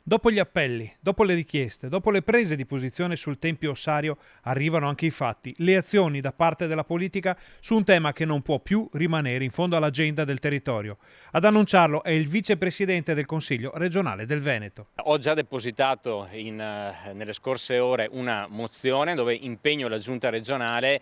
Dopo gli appelli, dopo le richieste, dopo le prese di posizione sul Tempio ossario, arrivano anche i fatti, le azioni da parte della politica su un tema che non può più rimanere in fondo all'agenda del territorio. Ad annunciarlo è il vicepresidente del Consiglio regionale del Veneto. Ho già depositato nelle scorse ore una mozione dove impegno la Giunta regionale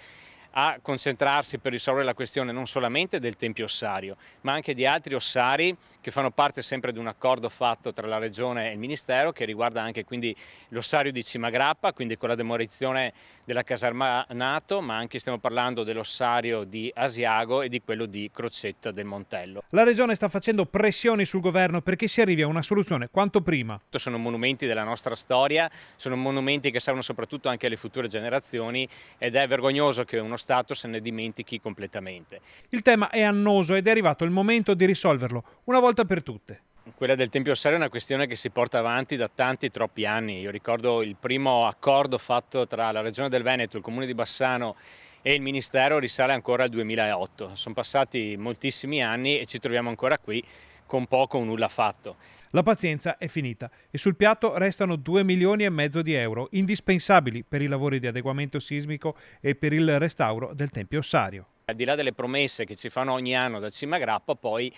a concentrarsi per risolvere la questione non solamente del Tempio ossario, ma anche di altri ossari che fanno parte sempre di un accordo fatto tra la Regione e il Ministero, che riguarda anche quindi l'ossario di Cimagrappa, quindi con la demolizione della caserma NATO, ma anche stiamo parlando dell'ossario di Asiago e di quello di Crocetta del Montello. La regione sta facendo pressioni sul governo perché si arrivi a una soluzione quanto prima. Sono monumenti della nostra storia, sono monumenti che servono soprattutto anche alle future generazioni ed è vergognoso che uno Stato se ne dimentichi completamente. Il tema è annoso ed è arrivato il momento di risolverlo, una volta per tutte. Quella del Tempio ossario è una questione che si porta avanti da troppi anni. Io ricordo il primo accordo fatto tra la Regione del Veneto, il Comune di Bassano e il Ministero risale ancora al 2008. Sono passati moltissimi anni e ci troviamo ancora qui con poco o nulla fatto. La pazienza è finita e sul piatto restano 2 milioni e mezzo di euro, indispensabili per i lavori di adeguamento sismico e per il restauro del Tempio ossario. Al di là delle promesse che ci fanno ogni anno da Cimagrappa, poi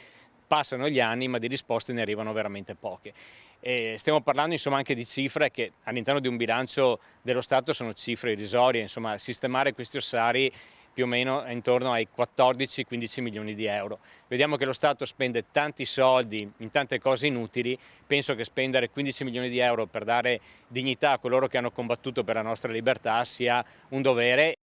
passano gli anni ma di risposte ne arrivano veramente poche. E stiamo parlando insomma anche di cifre che all'interno di un bilancio dello Stato sono cifre irrisorie, insomma sistemare questi ossari più o meno è intorno ai 14-15 milioni di euro. Vediamo che lo Stato spende tanti soldi in tante cose inutili, penso che spendere 15 milioni di euro per dare dignità a coloro che hanno combattuto per la nostra libertà sia un dovere.